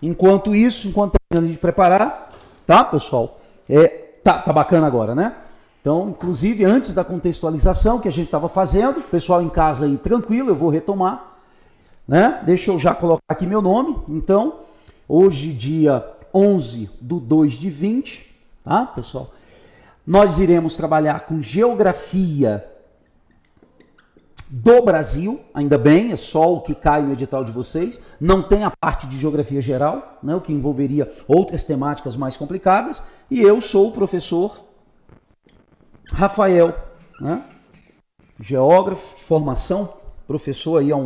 Enquanto isso, enquanto a gente preparar, tá, pessoal? Tá bacana agora, né? Então, inclusive, antes da contextualização que a gente estava fazendo, pessoal em casa aí tranquilo, eu vou retomar, né? Deixa eu já colocar aqui meu nome. Então, hoje, dia 11/2/20, tá, pessoal? Nós iremos trabalhar com geografia do Brasil, ainda bem, é só o que cai no edital de vocês, não tem a parte de geografia geral, né, o que envolveria outras temáticas mais complicadas, e eu sou o professor Rafael, né, geógrafo de formação, professor aí há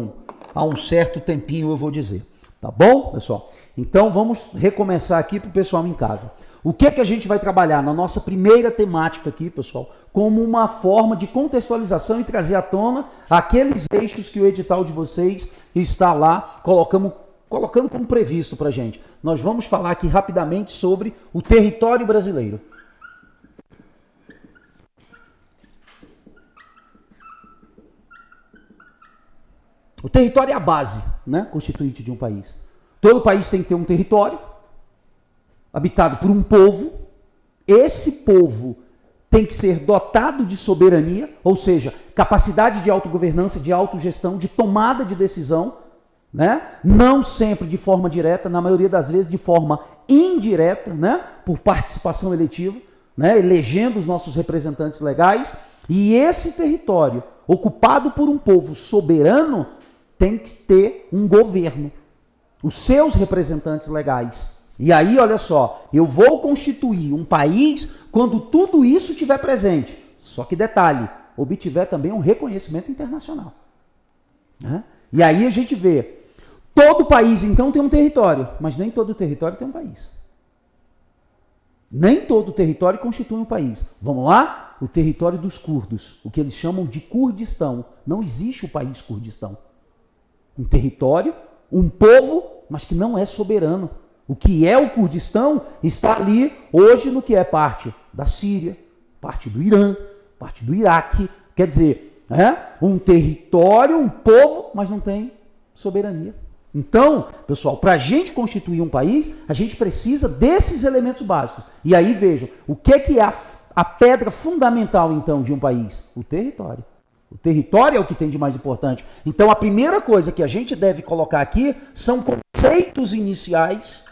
um certo tempinho, eu vou dizer, tá bom, pessoal? Então vamos recomeçar aqui para o pessoal em casa. O que é que a gente vai trabalhar na nossa primeira temática aqui, pessoal? Como uma forma de contextualização e trazer à tona aqueles eixos que o edital de vocês está lá colocando como previsto para a gente. Nós vamos falar aqui rapidamente sobre o território brasileiro. O território é a base, né, constituinte de um país. Todo país tem que ter um território habitado por um povo. Esse povo tem que ser dotado de soberania, ou seja, capacidade de autogovernança, de autogestão, de tomada de decisão, né? Não sempre de forma direta, na maioria das vezes de forma indireta, né? Por participação eletiva, né? Elegendo os nossos representantes legais. E esse território, ocupado por um povo soberano, tem que ter um governo, os seus representantes legais. E aí, olha só, eu vou constituir um país quando tudo isso estiver presente. Só que detalhe, obtiver também um reconhecimento internacional. Né? E aí a gente vê, todo país então tem um território, mas nem todo território tem um país. Nem todo território constitui um país. Vamos lá? O território dos curdos, o que eles chamam de Kurdistão. Não existe o país Kurdistão. Um território, um povo, mas que não é soberano. O que é o Kurdistão está ali hoje no que é parte da Síria, parte do Irã, parte do Iraque. Quer dizer, um território, um povo, mas não tem soberania. Então, pessoal, para a gente constituir um país, a gente precisa desses elementos básicos. E aí vejam, o que é a pedra fundamental, então, de um país? O território. O território é o que tem de mais importante. Então, a primeira coisa que a gente deve colocar aqui são conceitos iniciais.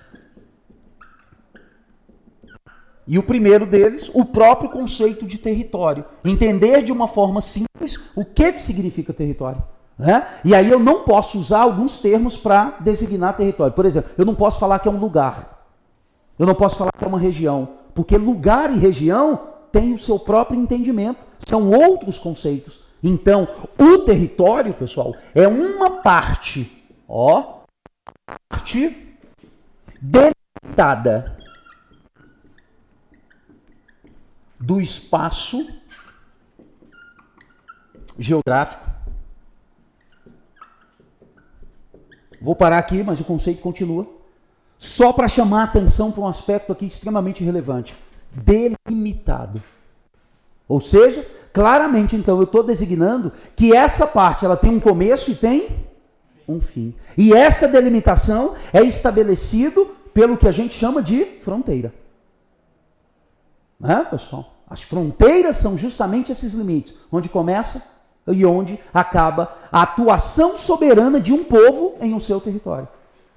E o primeiro deles, o próprio conceito de território. Entender de uma forma simples o que significa território. Né? E aí eu não posso usar alguns termos para designar território. Por exemplo, eu não posso falar que é um lugar. Eu não posso falar que é uma região. Porque lugar e região têm o seu próprio entendimento. São outros conceitos. Então, o território, pessoal, é uma parte, parte delimitada do espaço geográfico. Vou parar aqui, mas o conceito continua. Só para chamar a atenção para um aspecto aqui extremamente relevante. Delimitado. Ou seja, claramente, então, eu estou designando que essa parte ela tem um começo e tem um fim. E essa delimitação é estabelecido pelo que a gente chama de fronteira. Né, pessoal? As fronteiras são justamente esses limites, onde começa e onde acaba a atuação soberana de um povo em um seu território.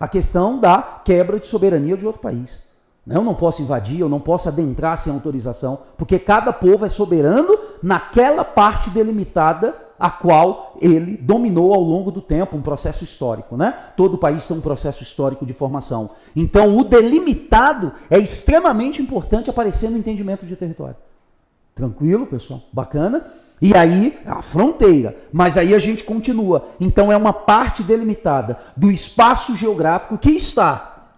A questão da quebra de soberania de outro país. Eu não posso invadir, eu não posso adentrar sem autorização, porque cada povo é soberano naquela parte delimitada a qual ele dominou ao longo do tempo, um processo histórico, né? Todo país tem um processo histórico de formação. Então, o delimitado é extremamente importante aparecer no entendimento de território. Tranquilo, pessoal? Bacana? E aí, a fronteira. Mas aí a gente continua. Então, é uma parte delimitada do espaço geográfico que está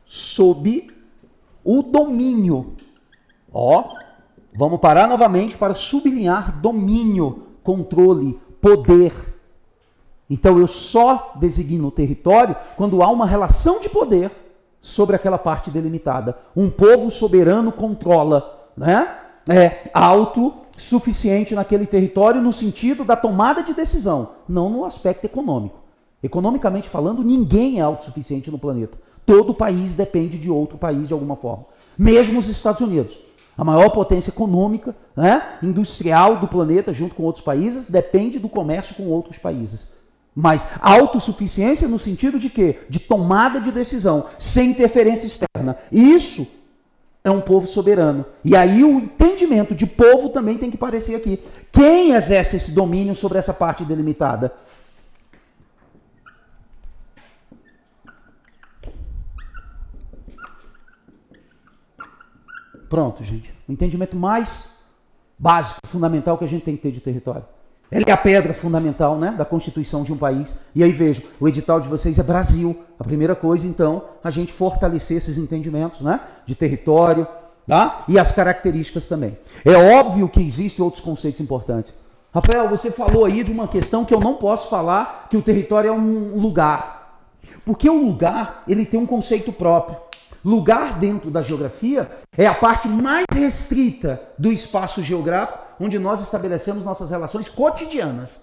sob o domínio. Vamos parar novamente para sublinhar domínio, controle, poder. Então eu só designo o território quando há uma relação de poder sobre aquela parte delimitada. Um povo soberano controla, né? É autossuficiente naquele território no sentido da tomada de decisão, não no aspecto econômico. Economicamente falando, ninguém é autossuficiente no planeta. Todo país depende de outro país de alguma forma. Mesmo os Estados Unidos. A maior potência econômica, né, industrial do planeta, junto com outros países, depende do comércio com outros países. Mas autossuficiência no sentido de quê? De tomada de decisão, sem interferência externa. Isso é um povo soberano. E aí o entendimento de povo também tem que aparecer aqui. Quem exerce esse domínio sobre essa parte delimitada? Pronto, gente. O entendimento mais básico, fundamental que a gente tem que ter de território. Ela é a pedra fundamental, né, da constituição de um país. E aí vejam, o edital de vocês é Brasil. A primeira coisa, então, a gente fortalecer esses entendimentos, né, de território, tá? E as características também. É óbvio que existem outros conceitos importantes. Rafael, você falou aí de uma questão que eu não posso falar, que o território é um lugar. Porque o lugar, ele tem um conceito próprio. Lugar dentro da geografia é a parte mais restrita do espaço geográfico onde nós estabelecemos nossas relações cotidianas.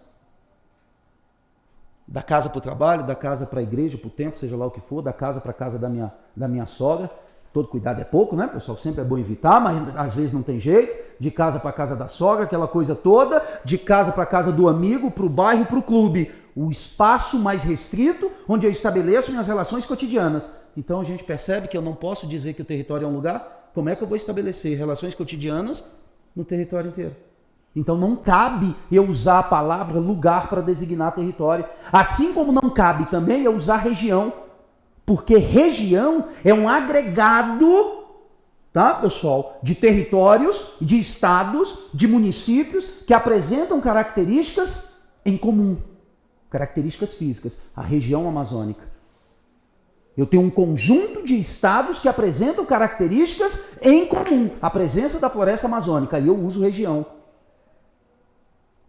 Da casa para o trabalho, da casa para a igreja, para o templo, seja lá o que for, da casa para a casa da minha sogra. Todo cuidado é pouco, né, pessoal? Sempre é bom evitar, mas às vezes não tem jeito. De casa para a casa da sogra, aquela coisa toda. De casa para a casa do amigo, para o bairro, para o clube. O espaço mais restrito onde eu estabeleço minhas relações cotidianas. Então a gente percebe que eu não posso dizer que o território é um lugar. Como é que eu vou estabelecer relações cotidianas no território inteiro? Então não cabe eu usar a palavra lugar para designar território. Assim como não cabe também eu usar região. Porque região é um agregado, tá, pessoal, de territórios, de estados, de municípios que apresentam características em comum. Características físicas. A região amazônica. Eu tenho um conjunto de estados que apresentam características em comum. A presença da floresta amazônica. E eu uso região.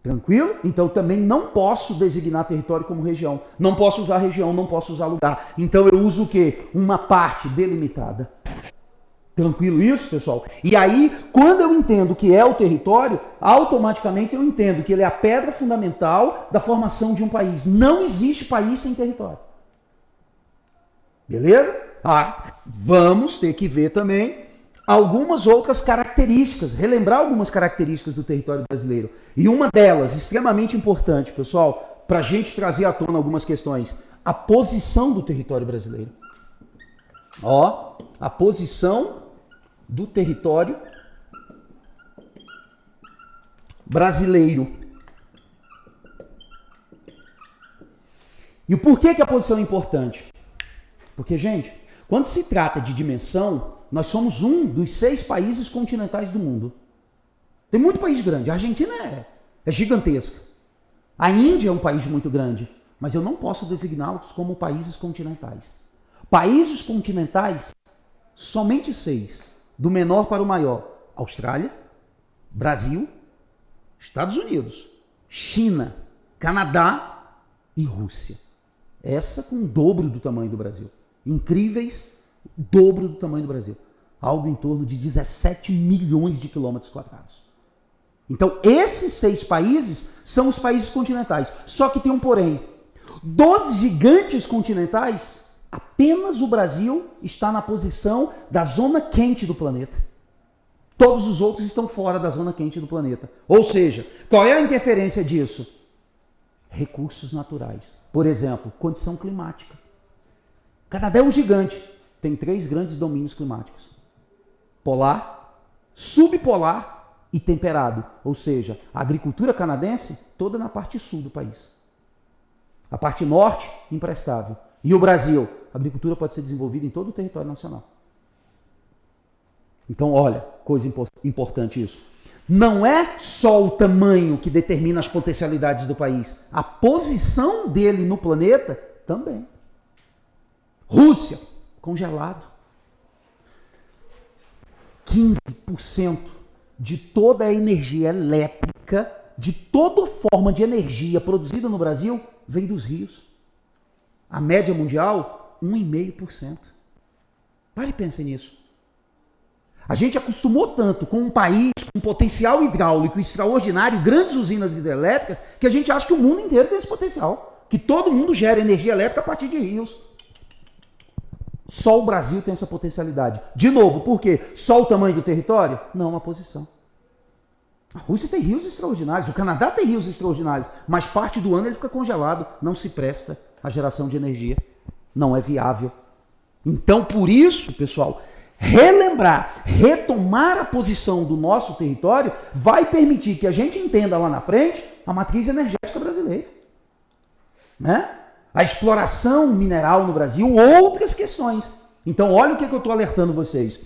Tranquilo? Então também não posso designar território como região. Não posso usar região, não posso usar lugar. Então eu uso o quê? Uma parte delimitada. Tranquilo isso, pessoal? E aí, quando eu entendo que é o território, automaticamente eu entendo que ele é a pedra fundamental da formação de um país. Não existe país sem território. Beleza? Vamos ter que ver também algumas outras características, relembrar algumas características do território brasileiro. E uma delas, extremamente importante, pessoal, para a gente trazer à tona algumas questões, a posição do território brasileiro. Ó, a posição do território brasileiro. E o porquê que a posição é importante? Porque, gente, quando se trata de dimensão, nós somos um dos 6 países continentais do mundo. Tem muito país grande. A Argentina é gigantesca. A Índia é um país muito grande. Mas eu não posso designá-los como países continentais. Países continentais, somente 6. Do menor para o maior. Austrália, Brasil, Estados Unidos, China, Canadá e Rússia. Essa com o dobro do tamanho do Brasil. Incríveis, dobro do tamanho do Brasil. Algo em torno de 17 milhões de quilômetros quadrados. Então, esses 6 países são os países continentais. Só que tem um porém. Dos gigantes continentais, apenas o Brasil está na posição da zona quente do planeta. Todos os outros estão fora da zona quente do planeta. Ou seja, qual é a interferência disso? Recursos naturais. Por exemplo, condição climática. Canadá é um gigante. Tem 3 grandes domínios climáticos. Polar, subpolar e temperado. Ou seja, a agricultura canadense toda na parte sul do país. A parte norte, imprestável. E o Brasil? A agricultura pode ser desenvolvida em todo o território nacional. Então, olha, coisa importante isso. Não é só o tamanho que determina as potencialidades do país. A posição dele no planeta também. Rússia, congelado. 15% de toda a energia elétrica, de toda forma de energia produzida no Brasil, vem dos rios. A média mundial, 1,5%. Pare e pense nisso. A gente acostumou tanto com um país com potencial hidráulico extraordinário, grandes usinas hidrelétricas, que a gente acha que o mundo inteiro tem esse potencial. que todo mundo gera energia elétrica a partir de rios. Só o Brasil tem essa potencialidade. De novo, por quê? Só o tamanho do território? Não, a posição. A Rússia tem rios extraordinários, o Canadá tem rios extraordinários, mas parte do ano ele fica congelado, não se presta à geração de energia. Não é viável. Então, por isso, pessoal, relembrar, retomar a posição do nosso território vai permitir que a gente entenda lá na frente a matriz energética brasileira. Né? A exploração mineral no Brasil, outras questões. Então, olha o que eu estou alertando vocês.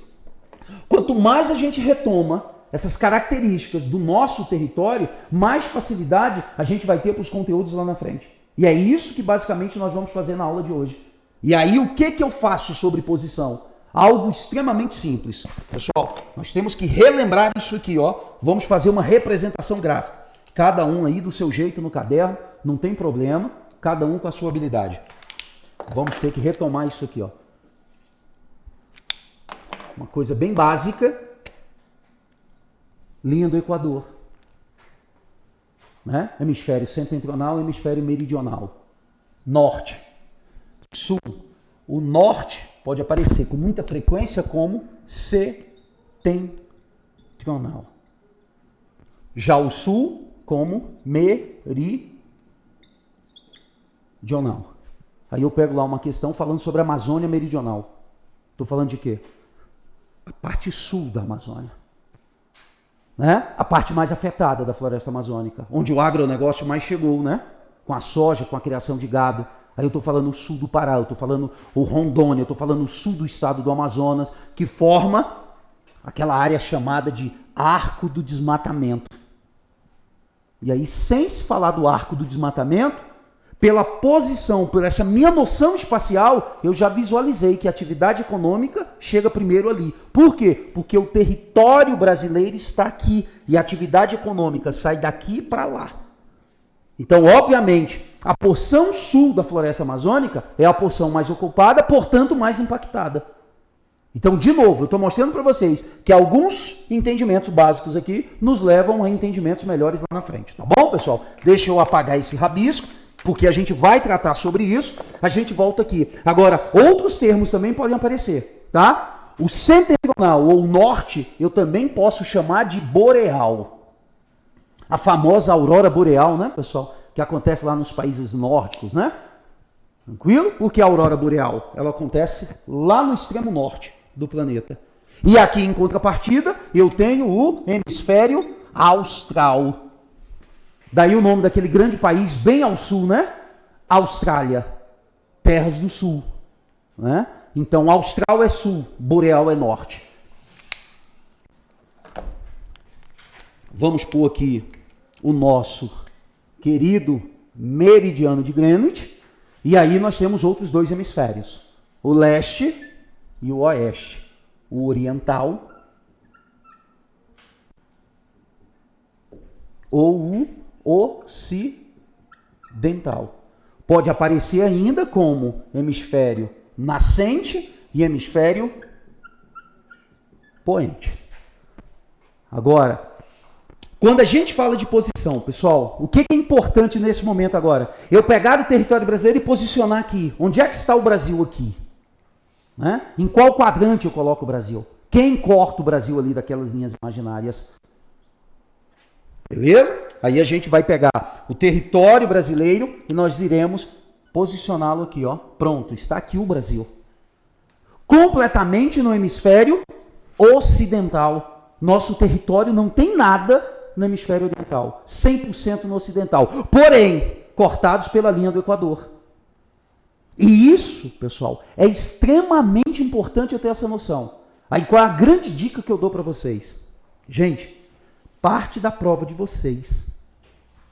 Quanto mais a gente retoma essas características do nosso território, mais facilidade a gente vai ter para os conteúdos lá na frente. E é isso que basicamente nós vamos fazer na aula de hoje. E aí, o que eu faço sobre posição? Algo extremamente simples. Pessoal, nós temos que relembrar isso aqui, ó. Vamos fazer uma representação gráfica. Cada um aí do seu jeito no caderno, não tem problema. Cada um com a sua habilidade. Vamos ter que retomar isso aqui, ó. Uma coisa bem básica. Linha do Equador. Né? Hemisfério setentrional, hemisfério meridional. Norte. Sul. O norte pode aparecer com muita frequência como setentrional. Já o sul como meridional. Aí eu pego lá uma questão falando sobre a Amazônia Meridional. Estou falando de quê? A parte sul da Amazônia. Né? A parte mais afetada da floresta amazônica, onde o agronegócio mais chegou, né? Com a soja, com a criação de gado. Aí eu estou falando o sul do Pará, eu estou falando o Rondônia, eu estou falando o sul do estado do Amazonas, que forma aquela área chamada de Arco do Desmatamento. E aí, sem se falar do Arco do Desmatamento, pela posição, por essa minha noção espacial, eu já visualizei que a atividade econômica chega primeiro ali. Por quê? Porque o território brasileiro está aqui e a atividade econômica sai daqui para lá. Então, obviamente, a porção sul da floresta amazônica é a porção mais ocupada, portanto, mais impactada. Então, de novo, eu estou mostrando para vocês que alguns entendimentos básicos aqui nos levam a entendimentos melhores lá na frente. Tá bom, pessoal? Deixa eu apagar esse rabisco, porque a gente vai tratar sobre isso. A gente volta aqui. Agora, outros termos também podem aparecer, tá? O setentrional ou norte, eu também posso chamar de boreal. A famosa aurora boreal, né, pessoal? Que acontece lá nos países nórdicos, né? Tranquilo? Porque a aurora boreal, ela acontece lá no extremo norte do planeta. E aqui, em contrapartida, eu tenho o hemisfério austral. Daí o nome daquele grande país bem ao sul, né? Austrália. Terras do sul. Né? Então, austral é sul, boreal é norte. Vamos pôr aqui o nosso querido meridiano de Greenwich. E aí nós temos outros dois hemisférios. O leste e o oeste. O oriental ou o ocidental. Pode aparecer ainda como hemisfério nascente e hemisfério poente. Agora, quando a gente fala de posição, pessoal, o que é importante nesse momento agora? Eu pegar o território brasileiro e posicionar aqui. Onde é que está o Brasil aqui? Né? Em qual quadrante eu coloco o Brasil? Quem corta o Brasil ali daquelas linhas imaginárias? Beleza? Aí a gente vai pegar o território brasileiro e nós iremos posicioná-lo aqui, ó. Pronto, está aqui o Brasil. Completamente no hemisfério ocidental. Nosso território não tem nada no hemisfério oriental. 100% no ocidental. Porém, cortados pela linha do Equador. E isso, pessoal, é extremamente importante eu ter essa noção. Aí qual é a grande dica que eu dou para vocês? Gente, parte da prova de vocês,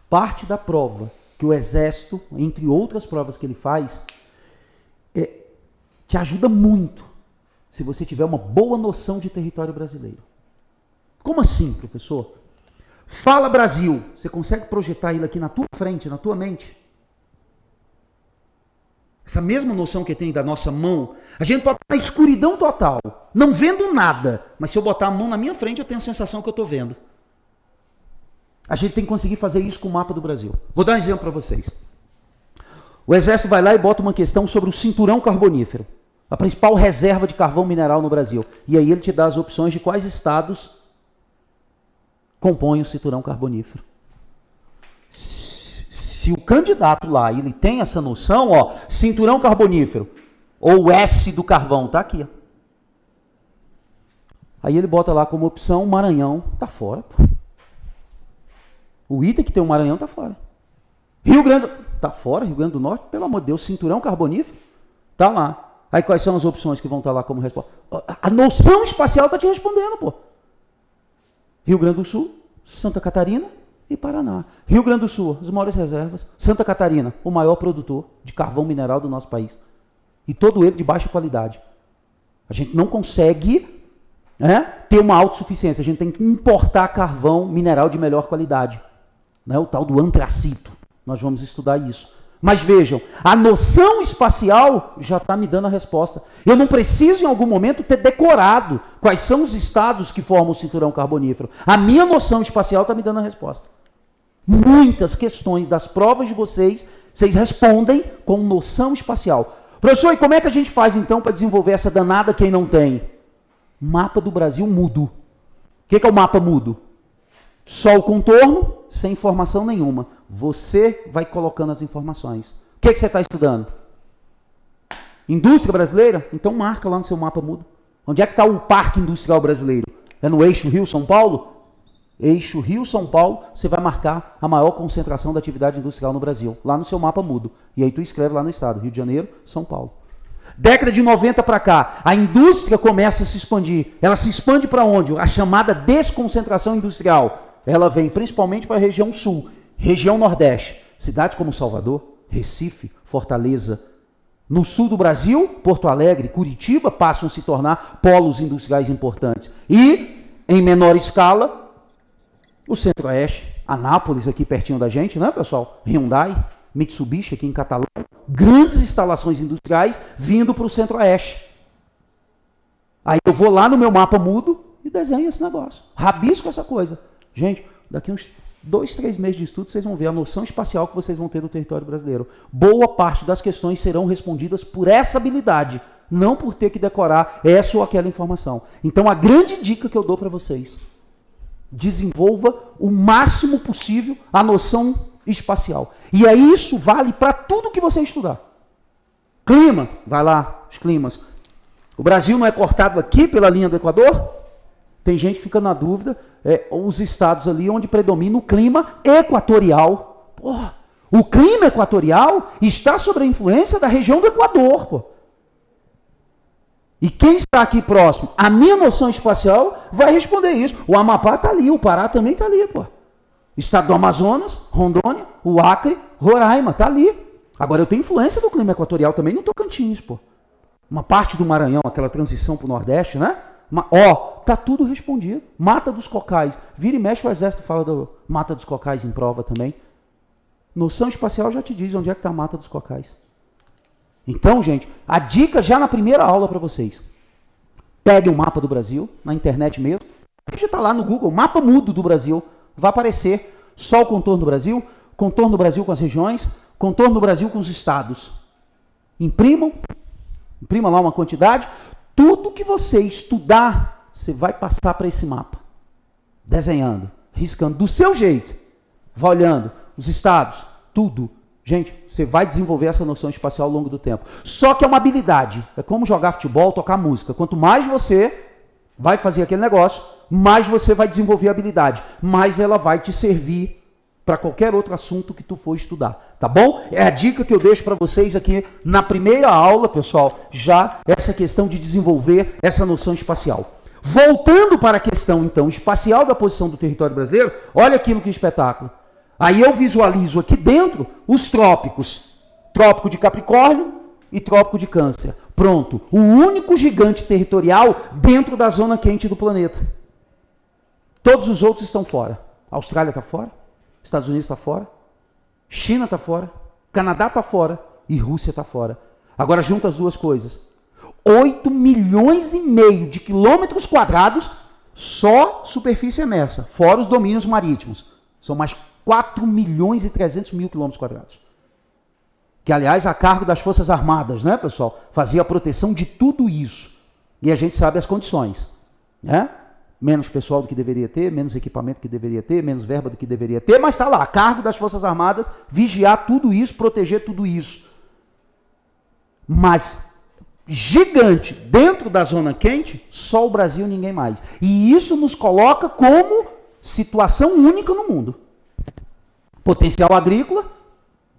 parte da prova que o Exército, entre outras provas que ele faz, te ajuda muito se você tiver uma boa noção de território brasileiro. Como assim, professor? Fala Brasil, você consegue projetar ele aqui na tua frente, na tua mente? Essa mesma noção que tem da nossa mão, a gente pode estar na escuridão total, não vendo nada, mas se eu botar a mão na minha frente, eu tenho a sensação que eu estou vendo. A gente tem que conseguir fazer isso com o mapa do Brasil. Vou dar um exemplo para vocês. O Exército vai lá e bota uma questão sobre o cinturão carbonífero, a principal reserva de carvão mineral no Brasil. E aí ele te dá as opções de quais estados compõem o cinturão carbonífero. Se o candidato lá, ele tem essa noção, ó, cinturão carbonífero, ou S do carvão, tá aqui, ó. Aí ele bota lá como opção Maranhão, tá fora, pô. O item que tem o Maranhão tá fora. Rio Grande, tá fora, Rio Grande do Norte, pelo amor de Deus, cinturão carbonífero, tá lá. Aí quais são as opções que vão estar lá como resposta? A noção espacial tá te respondendo, pô. Rio Grande do Sul, Santa Catarina e Paraná. Rio Grande do Sul, as maiores reservas. Santa Catarina, o maior produtor de carvão mineral do nosso país. E todo ele de baixa qualidade. A gente não consegue ter uma autossuficiência. A gente tem que importar carvão mineral de melhor qualidade. O tal do antracito. Nós vamos estudar isso. Mas vejam, a noção espacial já está me dando a resposta. Eu não preciso, em algum momento, ter decorado quais são os estados que formam o cinturão carbonífero. A minha noção espacial está me dando a resposta. Muitas questões das provas de vocês respondem com noção espacial. Professor, e como é que a gente faz, então, para desenvolver essa danada quem não tem? Mapa do Brasil mudo. O que é o mapa mudo? Só o contorno, sem informação nenhuma. Você vai colocando as informações. O que você está estudando? Indústria brasileira? Então marca lá no seu mapa mudo. Onde é que está o Parque Industrial Brasileiro? É no eixo Rio-São Paulo? Eixo Rio-São Paulo, você vai marcar a maior concentração da atividade industrial no Brasil. Lá no seu mapa mudo. E aí tu escreve lá no estado. Rio de Janeiro, São Paulo. Década de 90 para cá, a indústria começa a se expandir. Ela se expande para onde? A chamada desconcentração industrial. Ela vem principalmente para a região sul, região nordeste. Cidades como Salvador, Recife, Fortaleza. No sul do Brasil, Porto Alegre, Curitiba passam a se tornar polos industriais importantes. E, em menor escala, o Centro-Oeste, Anápolis aqui pertinho da gente, né, pessoal? Hyundai, Mitsubishi aqui em Catalão. Grandes instalações industriais vindo para o Centro-Oeste. Aí eu vou lá no meu mapa mudo e desenho esse negócio. Rabisco essa coisa. Gente, daqui uns 2, 3 meses de estudo, vocês vão ver a noção espacial que vocês vão ter do território brasileiro. Boa parte das questões serão respondidas por essa habilidade, não por ter que decorar essa ou aquela informação. Então, a grande dica que eu dou para vocês, desenvolva o máximo possível a noção espacial. E aí isso vale para tudo que você estudar. Clima, vai lá, os climas. O Brasil não é cortado aqui pela linha do Equador? Tem gente que fica na dúvida, os estados ali onde predomina o clima equatorial. Porra, o clima equatorial está sob a influência da região do Equador. Pô. E quem está aqui próximo, a minha noção espacial vai responder isso. O Amapá está ali, o Pará também está ali. Pô. Estado do Amazonas, Rondônia, o Acre, Roraima, está ali. Agora eu tenho influência do clima equatorial também no Tocantins. Pô. Uma parte do Maranhão, aquela transição para o Nordeste, né? Tá tudo respondido. Mata dos Cocais. Vira e mexe, o Exército fala da Mata dos Cocais em prova também. Noção espacial já te diz onde é que está a Mata dos Cocais. Então, gente, a dica já na primeira aula para vocês. Pegue um mapa do Brasil, na internet mesmo. Digita lá no Google, mapa mudo do Brasil. Vai aparecer só o contorno do Brasil com as regiões, contorno do Brasil com os estados. Imprima lá uma quantidade. Tudo que você estudar, você vai passar para esse mapa. Desenhando, riscando do seu jeito. Vai olhando os estados, tudo. Gente, você vai desenvolver essa noção espacial ao longo do tempo. Só que é uma habilidade. É como jogar futebol, tocar música. Quanto mais você vai fazer aquele negócio, mais você vai desenvolver a habilidade. Mais ela vai te servir para qualquer outro assunto que tu for estudar, tá bom? É a dica que eu deixo para vocês aqui na primeira aula, pessoal, já essa questão de desenvolver essa noção espacial. Voltando para a questão, então, espacial da posição do território brasileiro, olha aquilo que espetáculo. Aí eu visualizo aqui dentro os trópicos, trópico de Capricórnio e trópico de Câncer. Pronto, o único gigante territorial dentro da zona quente do planeta. Todos os outros estão fora. A Austrália está fora. Estados Unidos está fora, China está fora, Canadá está fora e Rússia está fora. Agora junta as duas coisas. 8,5 milhões de quilômetros quadrados só superfície emersa, fora os domínios marítimos. São mais 4,3 milhões quilômetros quadrados. que aliás a cargo das Forças Armadas, né, pessoal, fazia a proteção de tudo isso. E a gente sabe as condições, né? Menos pessoal do que deveria ter, menos equipamento que deveria ter, menos verba do que deveria ter, mas está lá, a cargo das Forças Armadas, vigiar tudo isso, proteger tudo isso. Mas gigante, dentro da zona quente, só o Brasil, ninguém mais. E isso nos coloca como situação única no mundo. Potencial agrícola,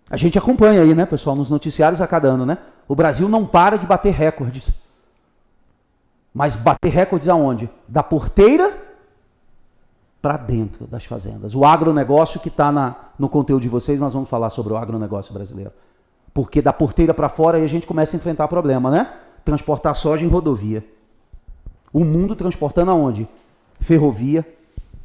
a gente acompanha aí, né, pessoal, nos noticiários a cada ano, né? O Brasil não para de bater recordes. Mas bater recordes aonde? Da porteira para dentro das fazendas. O agronegócio que está no conteúdo de vocês, nós vamos falar sobre o agronegócio brasileiro. Porque da porteira para fora aí a gente começa a enfrentar problema, né? Transportar soja em rodovia. O mundo transportando aonde? Ferrovia,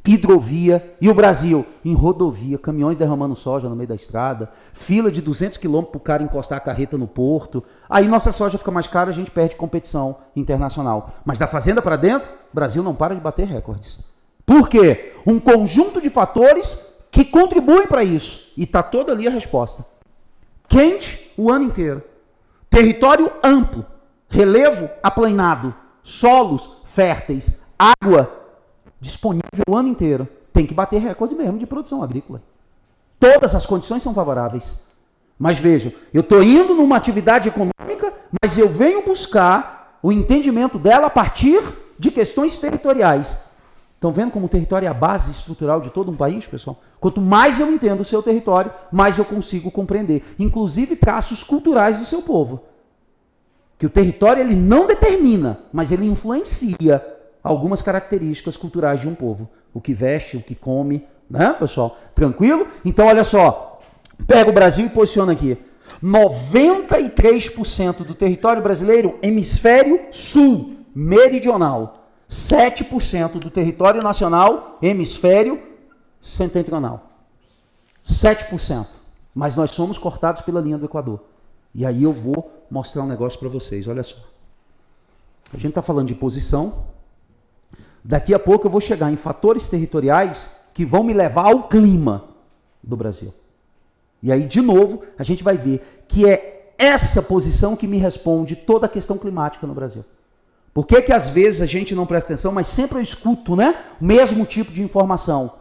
hidrovia, e o Brasil em rodovia, caminhões derramando soja no meio da estrada, fila de 200 quilômetros para o cara encostar a carreta no porto. Aí nossa soja fica mais cara, a gente perde competição internacional. Mas da fazenda para dentro, o Brasil não para de bater recordes. Por quê? Um conjunto de fatores que contribuem para isso. E está toda ali a resposta. Quente o ano inteiro. Território amplo. Relevo aplainado. Solos férteis. Água disponível o ano inteiro. Tem que bater recorde mesmo de produção agrícola. Todas as condições são favoráveis. Mas vejam, eu estou indo numa atividade econômica, mas eu venho buscar o entendimento dela a partir de questões territoriais. Estão vendo como o território é a base estrutural de todo um país, pessoal? Quanto mais eu entendo o seu território, mais eu consigo compreender. Inclusive traços culturais do seu povo. Que o território ele não determina, mas ele influencia algumas características culturais de um povo. O que veste, o que come, né, pessoal? Tranquilo? Então, olha só. Pega o Brasil e posiciona aqui. 93% do território brasileiro, hemisfério sul, meridional. 7% do território nacional, hemisfério setentrional. 7%. Mas nós somos cortados pela linha do Equador. E aí eu vou mostrar um negócio para vocês. Olha só. A gente está falando de posição. Daqui a pouco eu vou chegar em fatores territoriais que vão me levar ao clima do Brasil. E aí, de novo, a gente vai ver que é essa posição que me responde toda a questão climática no Brasil. Por que que às vezes a gente não presta atenção, mas sempre eu escuto, né, o mesmo tipo de informação?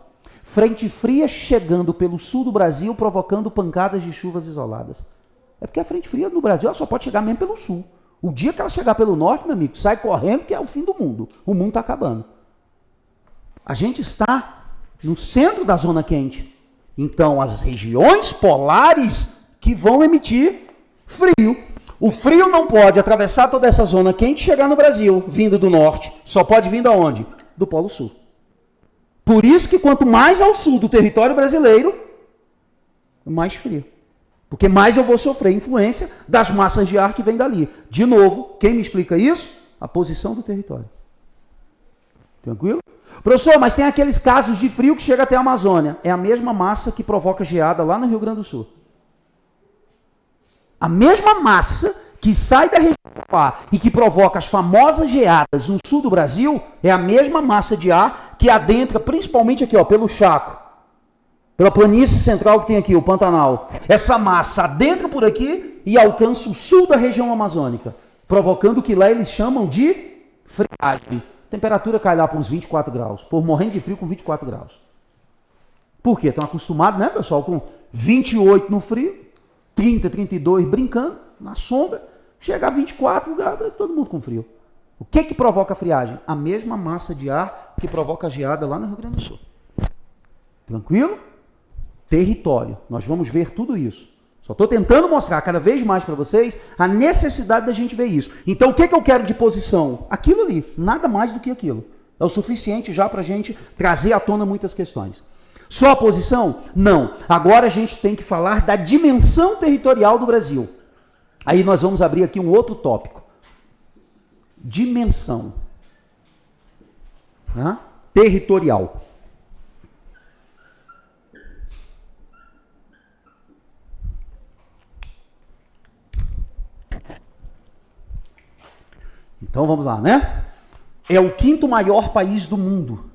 Frente fria chegando pelo sul do Brasil, provocando pancadas de chuvas isoladas. É porque a frente fria no Brasil ela só pode chegar mesmo pelo sul. O dia que ela chegar pelo norte, meu amigo, sai correndo que é o fim do mundo. O mundo está acabando. A gente está no centro da zona quente. Então, as regiões polares que vão emitir frio. O frio não pode atravessar toda essa zona quente e chegar no Brasil, vindo do norte. Só pode vir de onde? Do Polo Sul. Por isso que quanto mais ao sul do território brasileiro, mais frio. Porque mais eu vou sofrer influência das massas de ar que vêm dali. De novo, quem me explica isso? A posição do território. Tranquilo? Professor, mas tem aqueles casos de frio que chega até a Amazônia. É a mesma massa que provoca geada lá no Rio Grande do Sul. A mesma massa que sai da região lá e que provoca as famosas geadas no sul do Brasil é a mesma massa de ar que adentra principalmente aqui, ó, pelo Chaco. Pela planície central que tem aqui, o Pantanal. Essa massa adentra por aqui e alcança o sul da região amazônica, provocando o que lá eles chamam de friagem. A temperatura cai lá para uns 24 graus, por morrendo de frio com 24 graus. Por quê? Estão acostumados, né, pessoal, com 28 no frio, 30, 32 brincando, na sombra, chega a 24 graus, todo mundo com frio. O que que provoca a friagem? A mesma massa de ar que provoca a geada lá no Rio Grande do Sul. Tranquilo? Território. Nós vamos ver tudo isso. Só estou tentando mostrar cada vez mais para vocês a necessidade da gente ver isso. Então, o que eu quero de posição? Aquilo ali. Nada mais do que aquilo. É o suficiente já para a gente trazer à tona muitas questões. Só a posição? Não. Agora a gente tem que falar da dimensão territorial do Brasil. Aí nós vamos abrir aqui um outro tópico. Dimensão. Territorial. Então vamos lá, né? É o quinto maior país do mundo.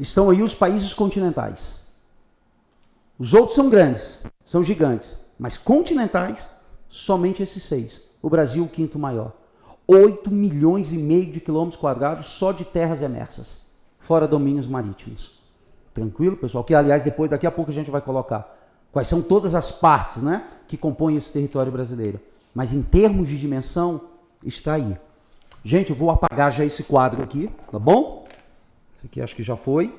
estão aí os países continentais. Os outros são grandes, são gigantes, mas continentais, somente esses 6. O Brasil, o quinto maior. 8,5 milhões de quilômetros quadrados só de terras emersas, fora domínios marítimos. Tranquilo, pessoal? Que, aliás, daqui a pouco a gente vai colocar quais são todas as partes, né, que compõem esse território brasileiro. Mas em termos de dimensão, está aí. Gente, eu vou apagar já esse quadro aqui, tá bom? Esse aqui acho que já foi.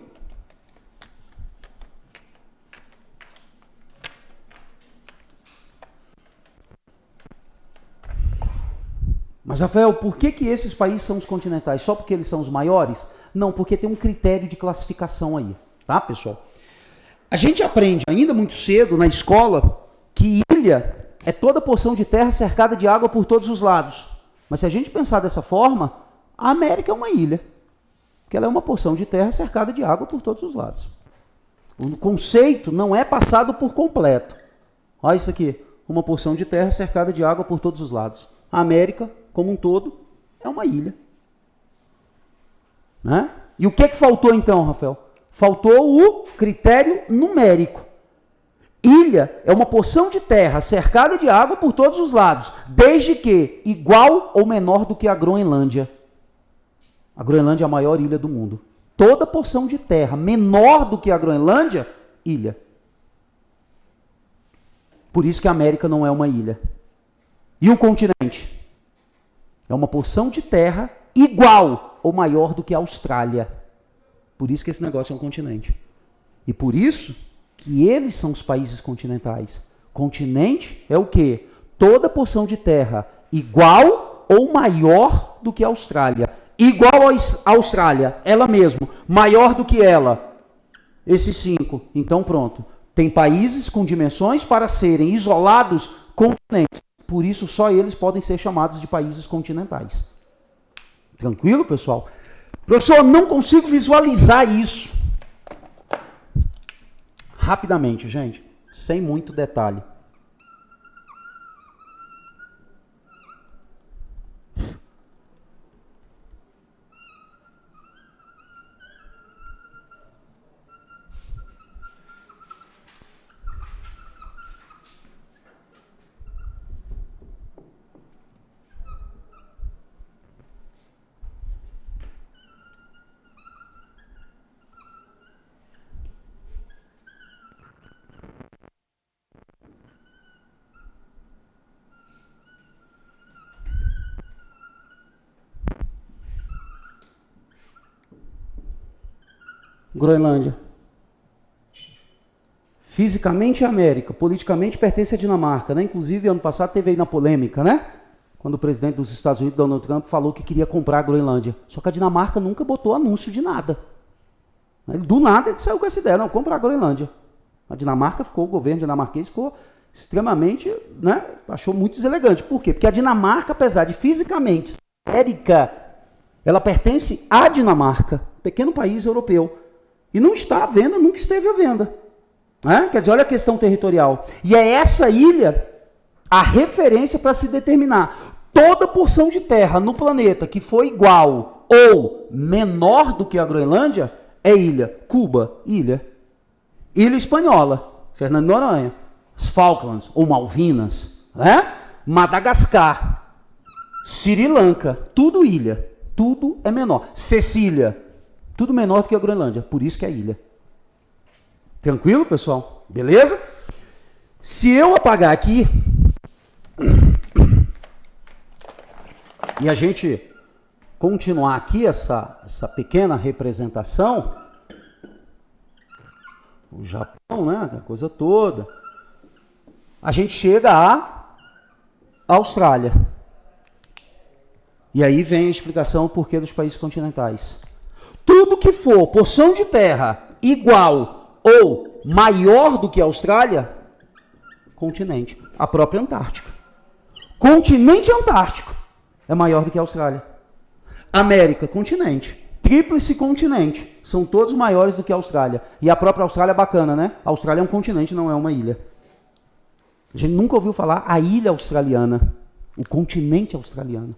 Mas, Rafael, por que esses países são os continentais? Só porque eles são os maiores? Não, porque tem um critério de classificação aí, tá, pessoal? A gente aprende ainda muito cedo na escola que ilha é toda porção de terra cercada de água por todos os lados. Mas se a gente pensar dessa forma, a América é uma ilha, porque ela é uma porção de terra cercada de água por todos os lados. O conceito não é passado por completo. Olha isso aqui, uma porção de terra cercada de água por todos os lados. A América, como um todo, é uma ilha. Né? E o que faltou então, Rafael? Faltou o critério numérico. Ilha é uma porção de terra cercada de água por todos os lados, desde que igual ou menor do que a Groenlândia. A Groenlândia é a maior ilha do mundo. Toda porção de terra menor do que a Groenlândia, ilha. Por isso que a América não é uma ilha. E o continente? É uma porção de terra igual ou maior do que a Austrália. Por isso que esse negócio é um continente. E por isso que eles são os países continentais. Continente é o quê? Toda porção de terra igual ou maior do que a Austrália. Igual à Austrália, ela mesma. Maior do que ela. Esses 5. Então pronto. Tem países com dimensões para serem isolados continentes. Por isso só eles podem ser chamados de países continentais. Tranquilo, pessoal? Professor, não consigo visualizar isso. Rapidamente, gente, sem muito detalhe. Groenlândia. Fisicamente é América, politicamente pertence à Dinamarca, né? Inclusive, ano passado teve aí na polêmica, né? Quando o presidente dos Estados Unidos, Donald Trump, falou que queria comprar a Groenlândia. Só que a Dinamarca nunca botou anúncio de nada. Do nada ele saiu com essa ideia, não, comprar a Groenlândia. A Dinamarca ficou, o governo dinamarquês ficou extremamente, né? Achou muito deselegante. Por quê? Porque a Dinamarca, apesar de fisicamente ser América, ela pertence à Dinamarca, pequeno país europeu. E não está à venda, nunca esteve à venda. Quer dizer, olha a questão territorial. E é essa ilha a referência para se determinar toda porção de terra no planeta que for igual ou menor do que a Groenlândia é ilha. Cuba, ilha. Ilha Espanhola, Fernando de Noronha. As Falklands ou Malvinas. Madagascar. Sri Lanka. Tudo ilha. Tudo é menor. Sicília. Tudo menor do que a Groenlândia, por isso que é ilha. Tranquilo, pessoal? Beleza? Se eu apagar aqui e a gente continuar aqui essa pequena representação, o Japão, né, a coisa toda, a gente chega à Austrália. E aí vem a explicação do porquê dos países continentais. Tudo que for porção de terra igual ou maior do que a Austrália, continente. A própria Antártica. Continente Antártico é maior do que a Austrália. América, continente. Tríplice continente. São todos maiores do que a Austrália. E a própria Austrália é bacana, né? A Austrália é um continente, não é uma ilha. A gente nunca ouviu falar a ilha australiana. O continente australiano.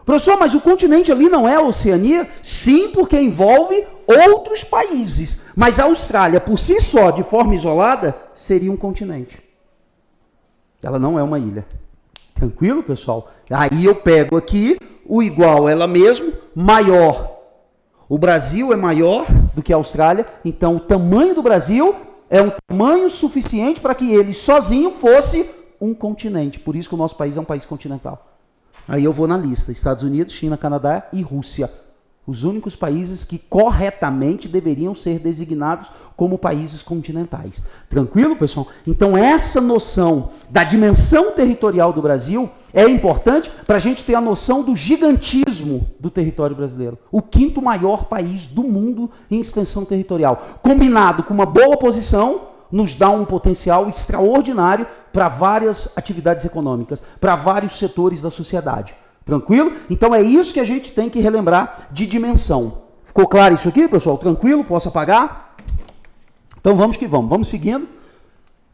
Professor, mas o continente ali não é a Oceania? Sim, porque envolve outros países. Mas a Austrália, por si só, de forma isolada, seria um continente. Ela não é uma ilha. Tranquilo, pessoal? Aí eu pego aqui o igual a ela mesmo, maior. O Brasil é maior do que a Austrália, então o tamanho do Brasil é um tamanho suficiente para que ele sozinho fosse um continente. Por isso que o nosso país é um país continental. Aí eu vou na lista: Estados Unidos, China, Canadá e Rússia. Os únicos países que corretamente deveriam ser designados como países continentais. Tranquilo, pessoal? Então essa noção da dimensão territorial do Brasil é importante para a gente ter a noção do gigantismo do território brasileiro. O quinto maior país do mundo em extensão territorial. Combinado com uma boa posição, nos dá um potencial extraordinário para várias atividades econômicas, para vários setores da sociedade. Tranquilo? Então é isso que a gente tem que relembrar de dimensão. Ficou claro isso aqui, pessoal? Tranquilo? Posso apagar? Então vamos que vamos. Vamos seguindo,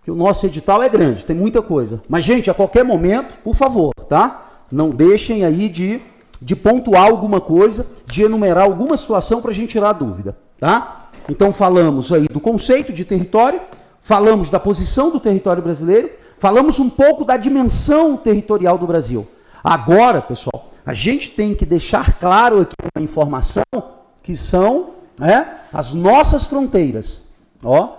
que o nosso edital é grande, tem muita coisa. Mas, gente, a qualquer momento, por favor, tá? Não deixem aí de pontuar alguma coisa, de enumerar alguma situação para a gente tirar a dúvida, tá? Então falamos aí do conceito de território, falamos da posição do território brasileiro, falamos um pouco da dimensão territorial do Brasil. Agora, pessoal, a gente tem que deixar claro aqui uma informação que são as nossas fronteiras. Ó,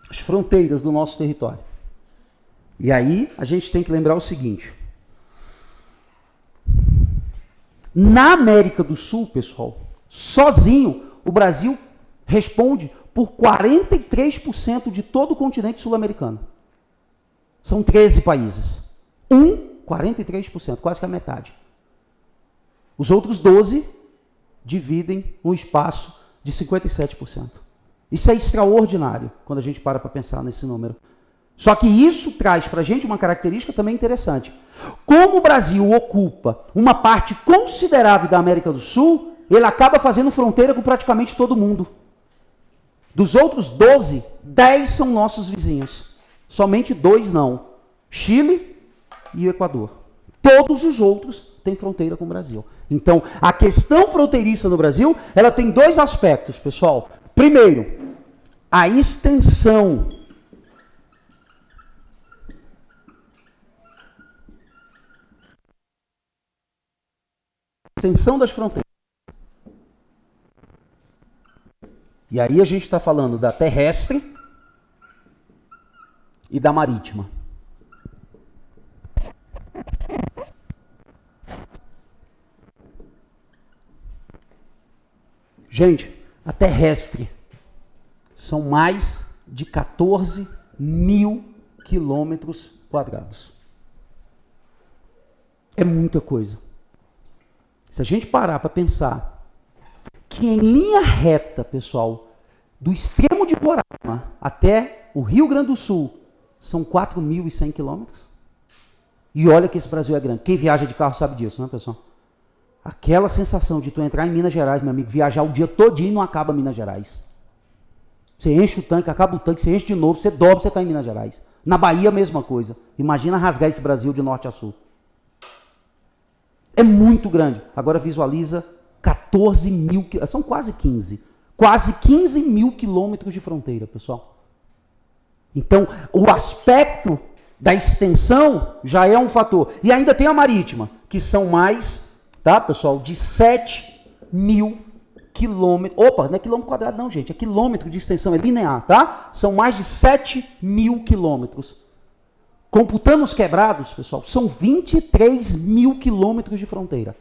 as fronteiras do nosso território. E aí a gente tem que lembrar o seguinte: na América do Sul, pessoal, sozinho, o Brasil responde por 43% de todo o continente sul-americano. São 13 países. 43%, quase que a metade. Os outros 12 dividem um espaço de 57%. Isso é extraordinário quando a gente para pensar nesse número. Só que isso traz para a gente uma característica também interessante. Como o Brasil ocupa uma parte considerável da América do Sul, ele acaba fazendo fronteira com praticamente todo mundo. Dos outros 12, 10 são nossos vizinhos. Somente 2 não. Chile e o Equador. Todos os outros têm fronteira com o Brasil. Então, a questão fronteiriça no Brasil, ela tem 2 aspectos, pessoal. Primeiro, a extensão. Extensão das fronteiras. E aí a gente está falando da terrestre e da marítima. Gente, a terrestre são mais de 14 mil quilômetros quadrados. É muita coisa. Se a gente parar para pensar que em linha reta, pessoal, do extremo de Roraima até o Rio Grande do Sul, são 4.100 quilômetros. E olha que esse Brasil é grande. Quem viaja de carro sabe disso, né, pessoal? Aquela sensação de tu entrar em Minas Gerais, meu amigo, viajar o dia todinho e não acaba Minas Gerais. Você enche o tanque, acaba o tanque, você enche de novo, você dobra, você está em Minas Gerais. Na Bahia, a mesma coisa. Imagina rasgar esse Brasil de norte a sul. É muito grande. Agora visualiza 14 mil, são quase 15. Quase 15 mil quilômetros de fronteira, pessoal. Então, o aspecto da extensão já é um fator. E ainda tem a marítima, que são mais, tá, pessoal, de 7 mil quilômetros. Opa, não é quilômetro quadrado não, gente. É quilômetro de extensão, é linear, tá? São mais de 7 mil quilômetros. Computando os quebrados, pessoal, são 23 mil quilômetros de fronteira.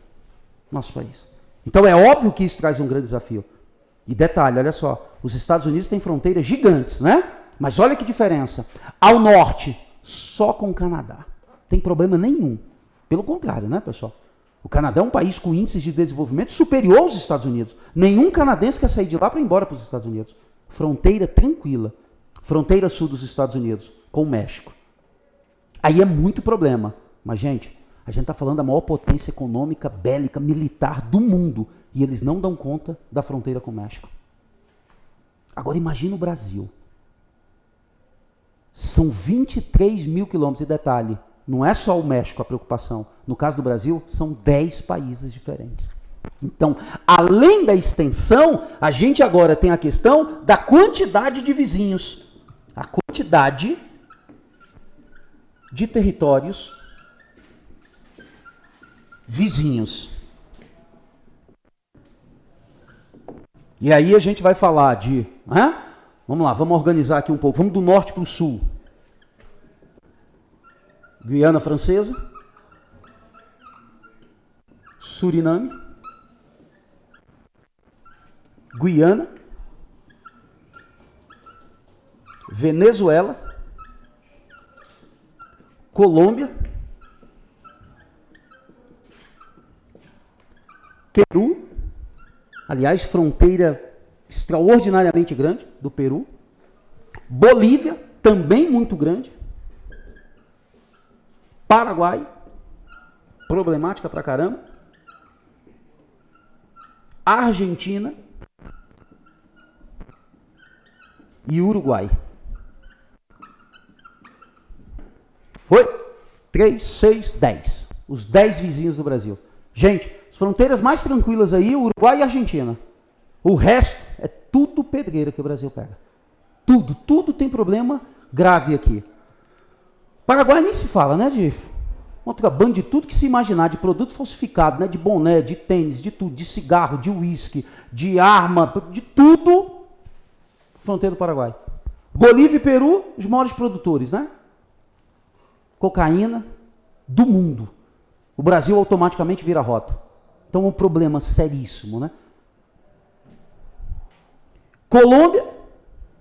Nosso país. Então é óbvio que isso traz um grande desafio. E detalhe, olha só, os Estados Unidos têm fronteiras gigantes, né? Mas olha que diferença. Ao norte, só com o Canadá. Tem problema nenhum. Pelo contrário, né, pessoal? O Canadá é um país com índices de desenvolvimento superior aos Estados Unidos. Nenhum canadense quer sair de lá para ir embora para os Estados Unidos. Fronteira tranquila. Fronteira sul dos Estados Unidos, com o México. Aí é muito problema. Mas, gente, a gente está falando da maior potência econômica, bélica, militar do mundo. E eles não dão conta da fronteira com o México. Agora imagina o Brasil. São 23 mil quilômetros. E detalhe, Não é só o México a preocupação. No caso do Brasil, são 10 países diferentes. Então, além da extensão, a gente agora tem a questão da quantidade de vizinhos. A quantidade de territórios vizinhos. E aí a gente vai falar de... Vamos lá, vamos organizar aqui um pouco. Vamos do norte para o sul. Guiana Francesa. Suriname. Guiana. Venezuela. Colômbia. Peru. Aliás, fronteira extraordinariamente grande do Peru. Bolívia, também muito grande. Paraguai, problemática pra caramba. Argentina e Uruguai. Foi? 3, 6, 10. Os 10 vizinhos do Brasil. Gente, as fronteiras mais tranquilas aí, Uruguai e Argentina. O resto é tudo pedreira que o Brasil pega. Tudo tem problema grave aqui. Paraguai nem se fala, né, de contrabando de tudo que se imaginar, de produto falsificado, né, de boné, de tênis, de tudo, de cigarro, de uísque, de arma, de tudo, fronteira do Paraguai. Bolívia e Peru, os maiores produtores, né? Cocaína do mundo. O Brasil automaticamente vira rota. Então é um problema seríssimo, né? Colômbia,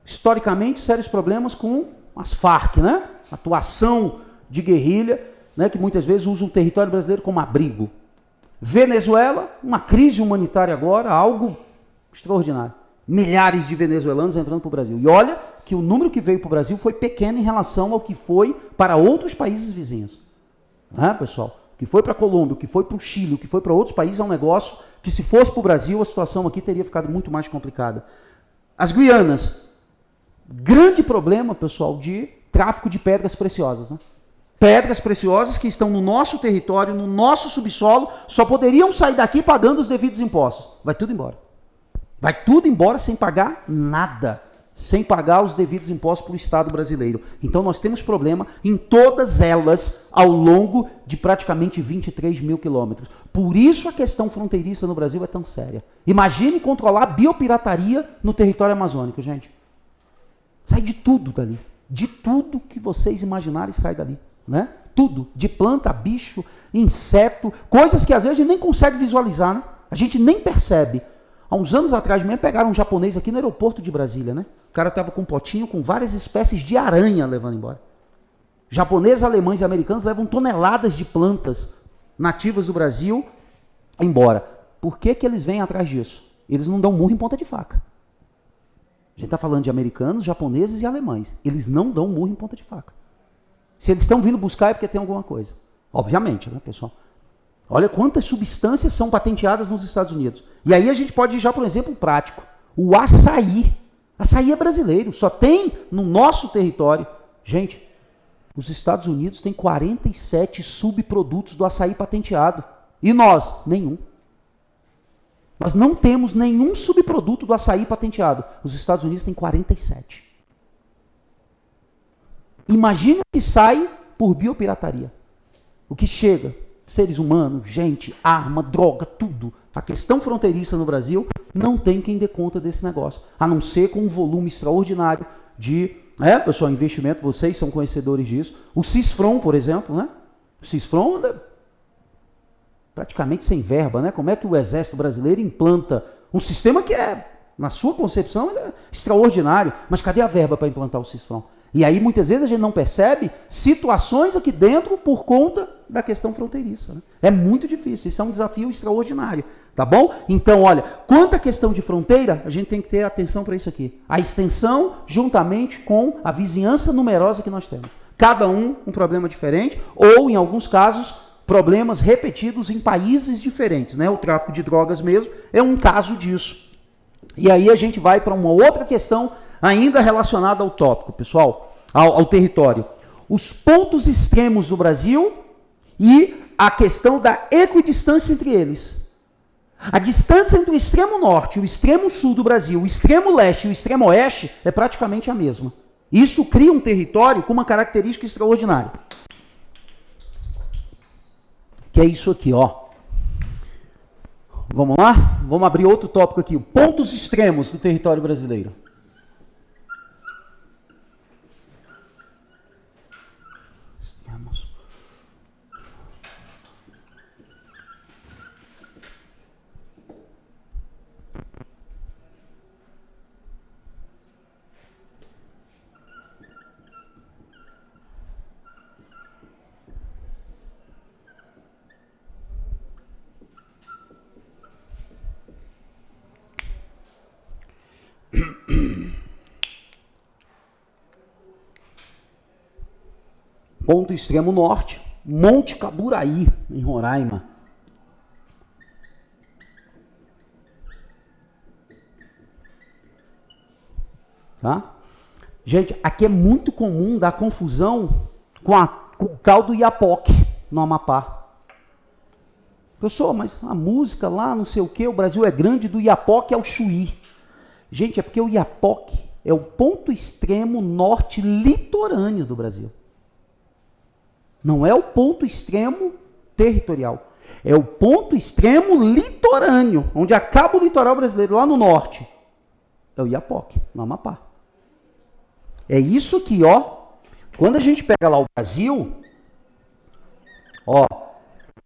historicamente, sérios problemas com as Farc, né? Atuação de guerrilha, né, que muitas vezes usa o território brasileiro como abrigo. Venezuela, uma crise humanitária agora, algo extraordinário. Milhares de venezuelanos entrando para o Brasil. E olha que o número que veio para o Brasil foi pequeno em relação ao que foi para outros países vizinhos. Né, pessoal? O que foi para a Colômbia, o que foi para o Chile, o que foi para outros países é um negócio que, se fosse para o Brasil, a situação aqui teria ficado muito mais complicada. As Guianas, grande problema, pessoal, de tráfico de pedras preciosas, né? Pedras preciosas que estão no nosso território, no nosso subsolo, só poderiam sair daqui pagando os devidos impostos. Vai tudo embora. Vai tudo embora sem pagar nada. Sem pagar os devidos impostos para o Estado brasileiro. Então nós temos problema em todas elas ao longo de praticamente 23 mil quilômetros. Por isso a questão fronteiriça no Brasil é tão séria. Imagine controlar a biopirataria no território amazônico, gente. Sai de tudo dali. De tudo que vocês imaginarem sai dali. Né? Tudo. De planta, bicho, inseto, coisas que às vezes a gente nem consegue visualizar, né? A gente nem percebe. Há uns anos atrás mesmo pegaram um japonês aqui no aeroporto de Brasília, né? O cara estava com um potinho com várias espécies de aranha levando embora. Japoneses, alemães e americanos levam toneladas de plantas nativas do Brasil embora. Por que eles vêm atrás disso? Eles não dão murro em ponta de faca. A gente está falando de americanos, japoneses e alemães. Eles não dão murro em ponta de faca. Se eles estão vindo buscar é porque tem alguma coisa. Obviamente, né, pessoal? Olha quantas substâncias são patenteadas nos Estados Unidos. E aí a gente pode ir já para um exemplo prático. O açaí. Açaí é brasileiro, só tem no nosso território. Gente, os Estados Unidos têm 47 subprodutos do açaí patenteado. E nós? Nenhum. Nós não temos nenhum subproduto do açaí patenteado. Os Estados Unidos têm 47. Imagina o que sai por biopirataria. O que chega, seres humanos, gente, arma, droga, tudo. A questão fronteiriça no Brasil não tem quem dê conta desse negócio. A não ser com um volume extraordinário de, pessoal, investimento, vocês são conhecedores disso. O CISFRON, por exemplo, né? O CISFRON anda praticamente sem verba, né? Como é que o Exército Brasileiro implanta um sistema que é, na sua concepção, é extraordinário, mas cadê a verba para implantar o CISFRON? E aí, muitas vezes, a gente não percebe situações aqui dentro por conta da questão fronteiriça. Né? É muito difícil, isso é um desafio extraordinário, tá bom? Então, olha, quanto à questão de fronteira, a gente tem que ter atenção para isso aqui. A extensão, juntamente com a vizinhança numerosa que nós temos. Cada um problema diferente, ou, em alguns casos, problemas repetidos em países diferentes. Né? O tráfico de drogas mesmo é um caso disso. E aí a gente vai para uma outra questão ainda relacionada ao tópico, pessoal, ao território. os pontos extremos do Brasil e a questão da equidistância entre eles. A distância entre o extremo norte e o extremo sul do Brasil, o extremo leste e o extremo oeste é praticamente a mesma. Isso cria um território com uma característica extraordinária. Que é isso aqui, ó. Vamos lá? Vamos abrir outro tópico aqui. Pontos extremos do território brasileiro. Extremos. Ponto extremo norte, Monte Caburaí, em Roraima. Tá? Gente, aqui é muito comum dar confusão com o tal do Iapoque, no Amapá. Professor, mas a música lá, não sei o que, o Brasil é grande, do Iapoque ao Chuí. Gente, é porque o Iapoque é o ponto extremo norte litorâneo do Brasil. Não é o ponto extremo territorial. É o ponto extremo litorâneo, onde acaba o litoral brasileiro, lá no norte. É o Iapoque, no Amapá. É isso aqui, ó. Quando a gente pega lá o Brasil, ó,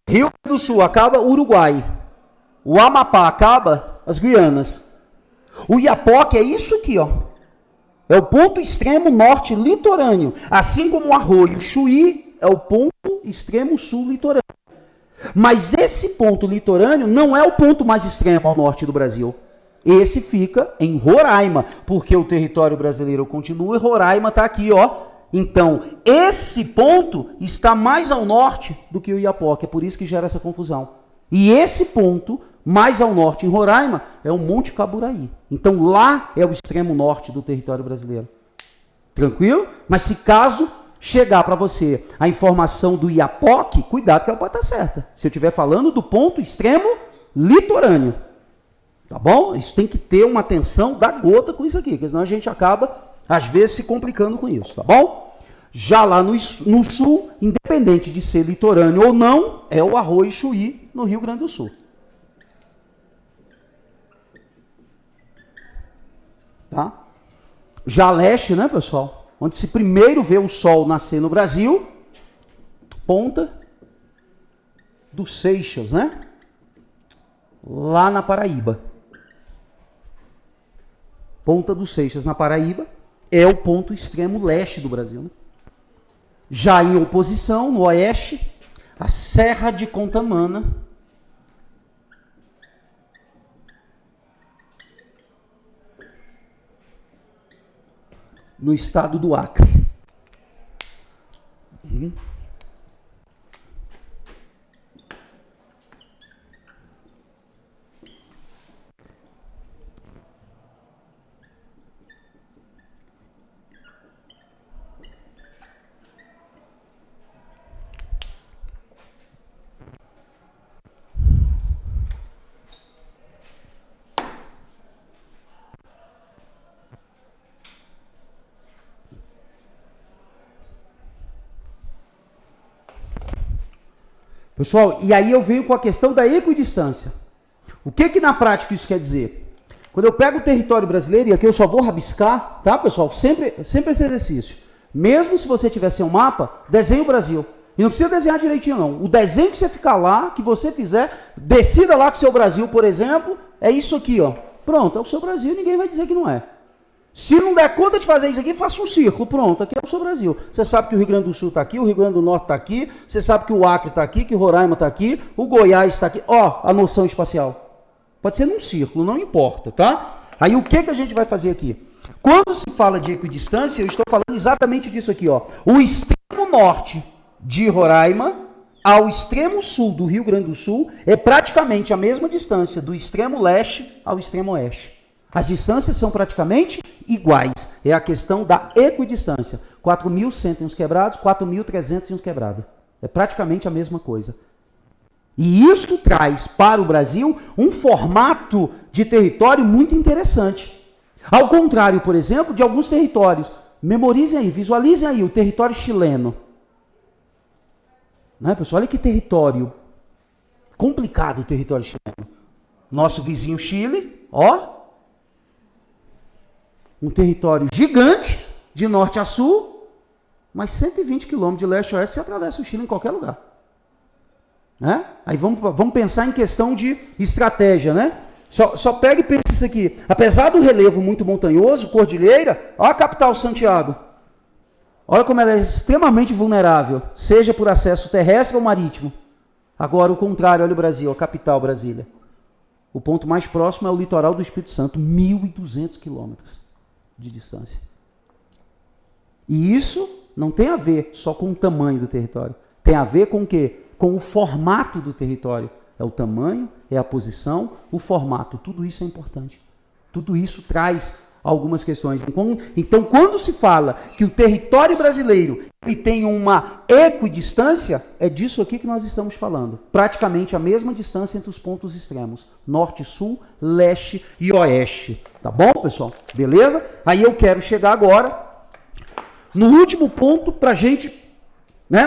Rio Grande do Sul acaba o Uruguai. O Amapá acaba as Guianas. O Iapoque é isso aqui, ó. É o ponto extremo norte litorâneo. Assim como o Arroio Chuí é o ponto extremo sul litorâneo. Mas esse ponto litorâneo não é o ponto mais extremo ao norte do Brasil. Esse fica em Roraima, porque o território brasileiro continua e Roraima está aqui, ó. Então, esse ponto está mais ao norte do que o Iapoque, é por isso que gera essa confusão. E esse ponto, mais ao norte em Roraima, é o Monte Caburaí. Então, lá é o extremo norte do território brasileiro. Tranquilo? Mas se caso chegar para você a informação do Iapoque, cuidado que ela pode estar certa. Se eu estiver falando do ponto extremo litorâneo. Tá bom? Isso tem que ter uma atenção da gota com isso aqui, porque senão a gente acaba, às vezes, se complicando com isso, tá bom? Já lá no sul, independente de ser litorâneo ou não, é o Arroio Chuí, no Rio Grande do Sul. Tá? Já leste, né, pessoal? Onde se primeiro vê o sol nascer no Brasil, Ponta dos Seixas, né? Lá na Paraíba. Ponta dos Seixas, na Paraíba, é o ponto extremo leste do Brasil. Né? Já em oposição, no oeste, a Serra de Contamana, no estado do Acre. Pessoal, e aí eu venho com a questão da equidistância. O que na prática isso quer dizer? Quando eu pego o território brasileiro, e aqui eu só vou rabiscar, tá, pessoal? Sempre esse exercício. Mesmo se você tiver seu mapa, desenhe o Brasil. E não precisa desenhar direitinho, não. O desenho que você ficar lá, que você fizer, decida lá que seu Brasil, por exemplo, é isso aqui, ó. Pronto, é o seu Brasil, ninguém vai dizer que não é. Se não der conta de fazer isso aqui, faça um círculo, pronto, aqui é o seu Brasil. Você sabe que o Rio Grande do Sul está aqui, o Rio Grande do Norte está aqui, você sabe que o Acre está aqui, que o Roraima está aqui, o Goiás está aqui. Ó, a noção espacial. Pode ser num círculo, não importa, tá? Aí o que a gente vai fazer aqui? Quando se fala de equidistância, eu estou falando exatamente disso aqui, ó. O extremo norte de Roraima ao extremo sul do Rio Grande do Sul é praticamente a mesma distância do extremo leste ao extremo oeste. As distâncias são praticamente iguais. É a questão da equidistância. 4.100 e uns quebrados, 4.300 e uns quebrados. É praticamente a mesma coisa. E isso traz para o Brasil um formato de território muito interessante. Ao contrário, por exemplo, de alguns territórios. Memorizem aí, visualizem aí o território chileno. Né, pessoal? Olha que território complicado o território chileno. Nosso vizinho Chile, ó. Um território gigante, de norte a sul, mas 120 quilômetros de leste a oeste, você atravessa o Chile em qualquer lugar. Né? Aí vamos pensar em questão de estratégia, né? Só pega e pensa isso aqui. Apesar do relevo muito montanhoso, cordilheira, olha a capital, Santiago. Olha como ela é extremamente vulnerável, seja por acesso terrestre ou marítimo. Agora, o contrário, olha o Brasil, a capital, Brasília. O ponto mais próximo é o litoral do Espírito Santo, 1.200 quilômetros de distância. E isso não tem a ver só com o tamanho do território. Tem a ver com o quê? Com o formato do território. É o tamanho, é a posição, o formato. Tudo isso é importante. Tudo isso traz algumas questões. Então, quando se fala que o território brasileiro ele tem uma equidistância, é disso aqui que nós estamos falando. Praticamente a mesma distância entre os pontos extremos. Norte, sul, leste e oeste. Tá bom, pessoal? Beleza? Aí eu quero chegar agora no último ponto para a gente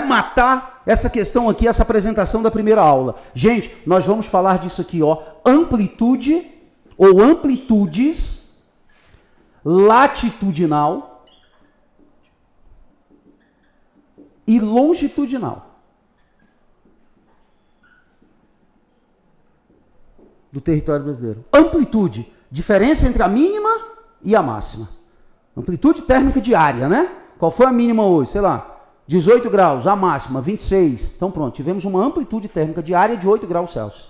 matar essa questão aqui, essa apresentação da primeira aula. Gente, nós vamos falar disso aqui, ó, amplitude ou amplitudes latitudinal e longitudinal do território brasileiro. Amplitude, diferença entre a mínima e a máxima. Amplitude térmica diária, né? Qual foi a mínima hoje? Sei lá, 18 graus, a máxima, 26. Então pronto, tivemos uma amplitude térmica diária de 8 graus Celsius.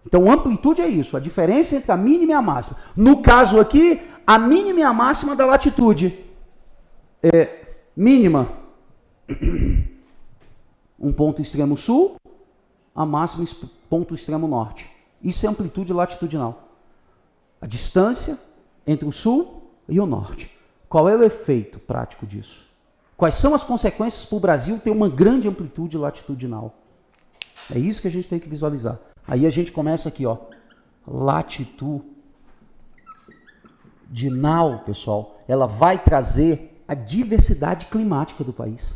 Então amplitude é isso, a diferença entre a mínima e a máxima. No caso aqui, a mínima e a máxima da latitude. Mínima, um ponto extremo sul, a máxima ponto extremo norte. Isso é amplitude latitudinal. A distância entre o sul e o norte. Qual é o efeito prático disso? Quais são as consequências para o Brasil ter uma grande amplitude latitudinal? É isso que a gente tem que visualizar. Aí a gente começa aqui, ó. Latitudinal, pessoal, ela vai trazer a diversidade climática do país.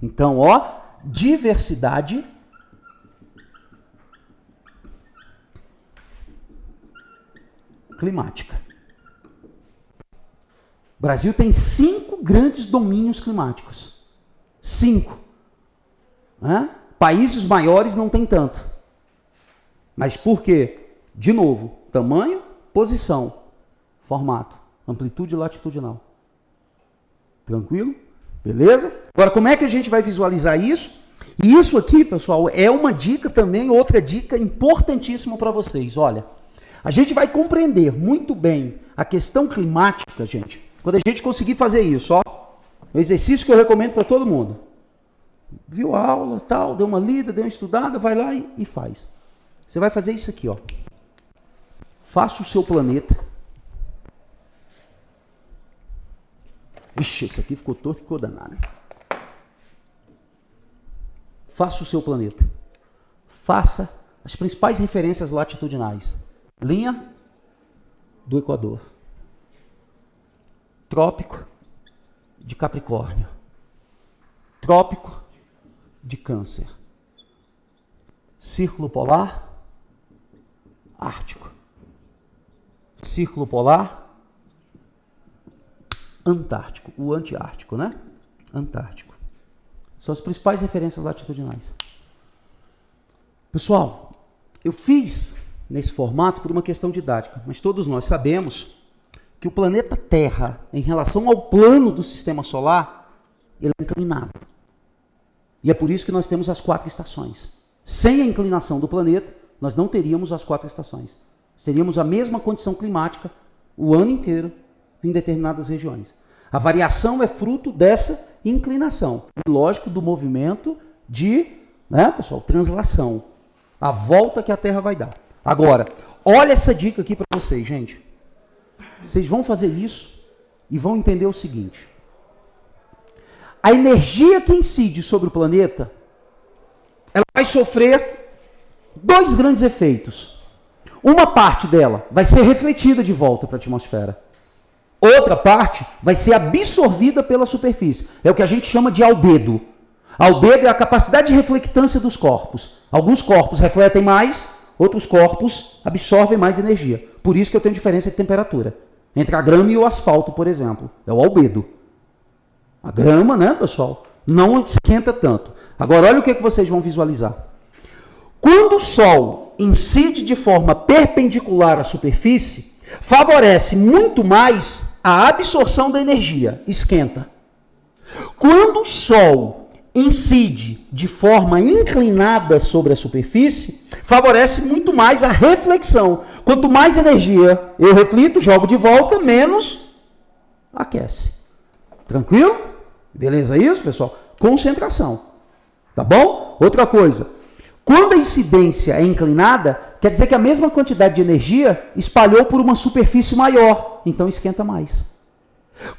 Então, ó, diversidade climática. O Brasil tem 5 grandes domínios climáticos. 5. Países maiores não tem tanto. Mas por quê? De novo, tamanho, posição, formato, amplitude latitudinal. Tranquilo? Beleza? Agora, como é que a gente vai visualizar isso? E isso aqui, pessoal, é uma dica também, outra dica importantíssima para vocês. Olha, a gente vai compreender muito bem a questão climática, gente, quando a gente conseguir fazer isso, ó, um exercício que eu recomendo para todo mundo. Viu a aula, tal, deu uma lida, deu uma estudada, vai lá e faz. Você vai fazer isso aqui, ó. Faça o seu planeta. Ixi, esse aqui ficou torto e ficou danado. Faça o seu planeta. Faça as principais referências latitudinais. Linha do Equador. Trópico de Capricórnio. Trópico de Câncer. Círculo polar Ártico. Círculo polar Antártico. O antiártico, né? Antártico. São as principais referências latitudinais. Pessoal, eu fiz nesse formato por uma questão didática, mas todos nós sabemos que o planeta Terra, em relação ao plano do sistema solar, ele é inclinado. E é por isso que nós temos as 4 estações. Sem a inclinação do planeta, nós não teríamos as 4 estações. Teríamos a mesma condição climática o ano inteiro em determinadas regiões. A variação é fruto dessa inclinação. E, lógico, do movimento de, pessoal, translação. A volta que a Terra vai dar. Agora, olha essa dica aqui para vocês, gente. Vocês vão fazer isso e vão entender o seguinte. A energia que incide sobre o planeta, ela vai sofrer dois grandes efeitos. Uma parte dela vai ser refletida de volta para a atmosfera. Outra parte vai ser absorvida pela superfície. É o que a gente chama de albedo. Albedo é a capacidade de reflectância dos corpos. Alguns corpos refletem mais, outros corpos absorvem mais energia. Por isso que eu tenho diferença de temperatura entre a grama e o asfalto, por exemplo. É o albedo. A grama, né, pessoal, não esquenta tanto. Agora, olha o que vocês vão visualizar. Quando o Sol incide de forma perpendicular à superfície, favorece muito mais a absorção da energia, esquenta. Quando o Sol incide de forma inclinada sobre a superfície, favorece muito mais a reflexão. Quanto mais energia eu reflito, jogo de volta, menos aquece. Tranquilo? Beleza isso, pessoal? Concentração. Tá bom? Outra coisa. Quando a incidência é inclinada, quer dizer que a mesma quantidade de energia espalhou por uma superfície maior, então esquenta mais.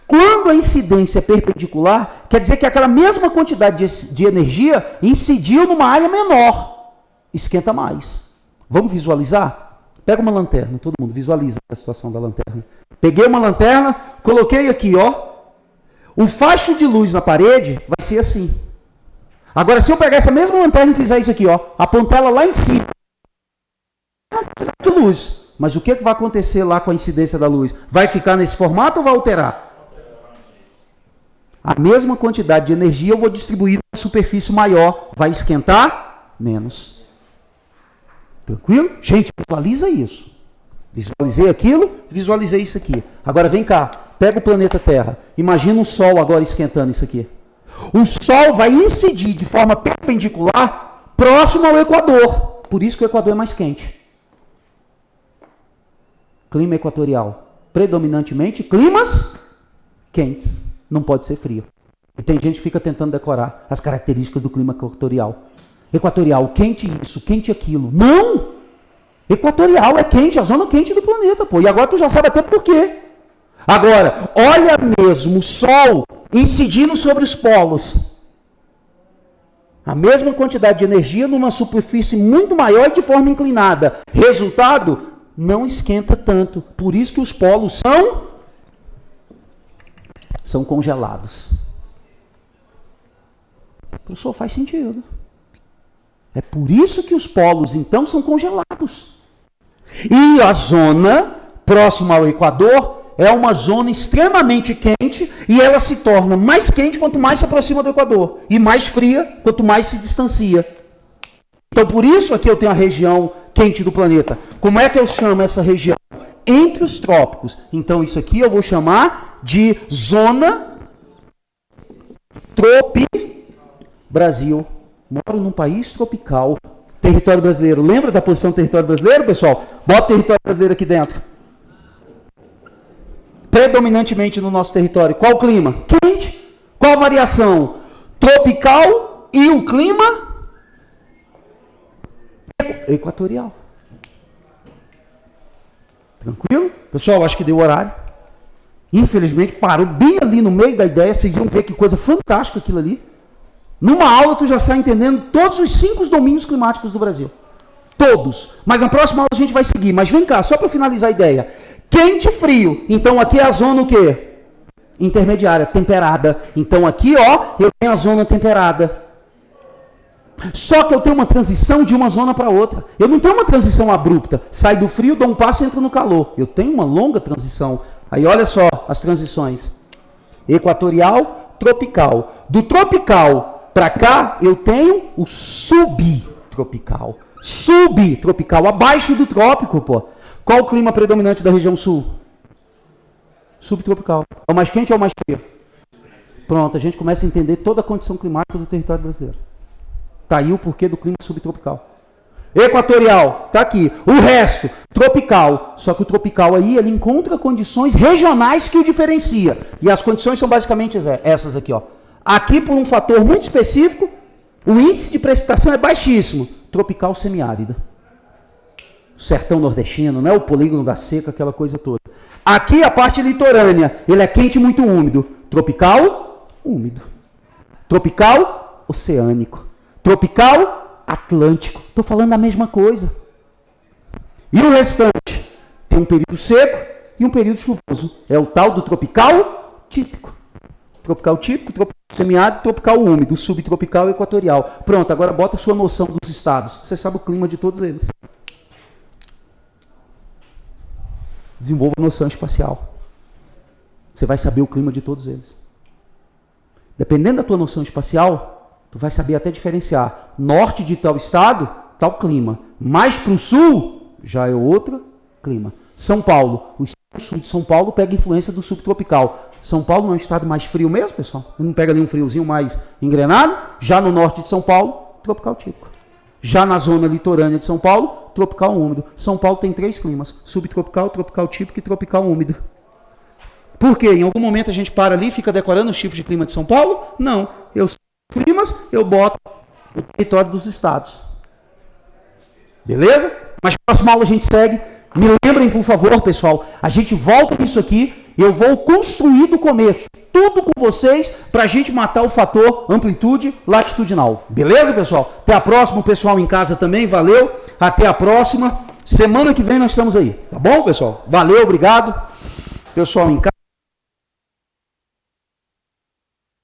Quando a incidência é perpendicular, quer dizer que aquela mesma quantidade de energia incidiu numa área menor, esquenta mais. Vamos visualizar? Pega uma lanterna, todo mundo visualiza a situação da lanterna. Peguei uma lanterna, coloquei aqui, ó. O facho de luz na parede vai ser assim. Agora, se eu pegar essa mesma lanterna e fizer isso aqui, ó, apontar ela lá em cima, de luz. Mas o que vai acontecer lá com a incidência da luz? Vai ficar nesse formato ou vai alterar? A mesma quantidade de energia eu vou distribuir na superfície maior. Vai esquentar menos. Tranquilo? Gente, visualiza isso. Visualizei aquilo, visualizei isso aqui. Agora vem cá, pega o planeta Terra. Imagina o Sol agora esquentando isso aqui. O Sol vai incidir de forma perpendicular próximo ao Equador. Por isso que o Equador é mais quente. Clima equatorial. Predominantemente climas quentes. Não pode ser frio. E tem gente que fica tentando decorar as características do clima equatorial. Equatorial, quente isso, quente aquilo. Não! Equatorial é quente, a zona quente do planeta, pô. E agora tu já sabe até por quê. Agora, olha mesmo o Sol incidindo sobre os polos. A mesma quantidade de energia numa superfície muito maior e de forma inclinada. Resultado, não esquenta tanto. Por isso que os polos são congelados. Professor, faz sentido. É por isso que os polos, então, são congelados. E a zona próxima ao Equador é uma zona extremamente quente e ela se torna mais quente quanto mais se aproxima do Equador e mais fria quanto mais se distancia. Então, por isso aqui eu tenho a região quente do planeta. Como é que eu chamo essa região? Entre os trópicos. Então, isso aqui eu vou chamar de zona Brasil. Moro num país tropical. Território brasileiro. Lembra da posição do território brasileiro, pessoal? Bota o território brasileiro aqui dentro. Predominantemente no nosso território. Qual o clima? Quente. Qual a variação? Tropical e o clima equatorial. Tranquilo? Pessoal, acho que deu horário. Infelizmente, parou bem ali no meio da ideia. Vocês vão ver que coisa fantástica aquilo ali. Numa aula, tu já sai entendendo todos os 5 domínios climáticos do Brasil. Todos. Mas na próxima aula a gente vai seguir. Mas vem cá, só para finalizar a ideia. Quente e frio. Então aqui é a zona o quê? Intermediária, temperada. Então aqui, ó, eu tenho a zona temperada. Só que eu tenho uma transição de uma zona para outra. Eu não tenho uma transição abrupta. Sai do frio, dou um passo e entro no calor. Eu tenho uma longa transição. Aí olha só as transições. Equatorial, tropical. Do tropical para cá, eu tenho o subtropical. Subtropical, abaixo do trópico, pô. Qual o clima predominante da região sul? Subtropical. É o mais quente ou é o mais frio? Pronto, a gente começa a entender toda a condição climática do território brasileiro. Tá aí o porquê do clima subtropical. Equatorial, tá aqui. O resto, tropical. Só que o tropical aí, ele encontra condições regionais que o diferencia. E as condições são basicamente essas aqui, ó. Aqui, por um fator muito específico, o índice de precipitação é baixíssimo. Tropical semiárida. Sertão nordestino, né? O polígono da seca, aquela coisa toda. Aqui a parte litorânea, ele é quente e muito úmido. Tropical, úmido. Tropical, oceânico. Tropical, atlântico. Estou falando a mesma coisa. E o restante? Tem um período seco e um período chuvoso. É o tal do tropical típico. Tropical típico, tropical semiárido, tropical úmido, subtropical e equatorial. Pronto, agora bota a sua noção dos estados. Você sabe o clima de todos eles. Desenvolva a noção espacial. Você vai saber o clima de todos eles. Dependendo da tua noção espacial, tu vai saber até diferenciar. Norte de tal estado, tal clima. Mais para o sul, já é outro clima. São Paulo, o sul de São Paulo pega influência do subtropical. São Paulo não é um estado mais frio mesmo, pessoal? Não pega ali um friozinho mais engrenado? Já no norte de São Paulo, tropical típico. Já na zona litorânea de São Paulo, tropical úmido. São Paulo tem 3 climas: subtropical, tropical típico e tropical úmido. Por quê? Em algum momento a gente para ali e fica decorando os tipos de clima de São Paulo? Não. Eu sei os climas, eu boto o território dos estados. Beleza? Mas próxima aula a gente segue. Me lembrem, por favor, pessoal, a gente volta nisso aqui. Eu vou construir do começo, tudo com vocês, para a gente matar o fator amplitude latitudinal. Beleza, pessoal? Até a próxima, o pessoal em casa também, valeu. Até a próxima. Semana que vem nós estamos aí, tá bom, pessoal? Valeu, obrigado. Pessoal em casa.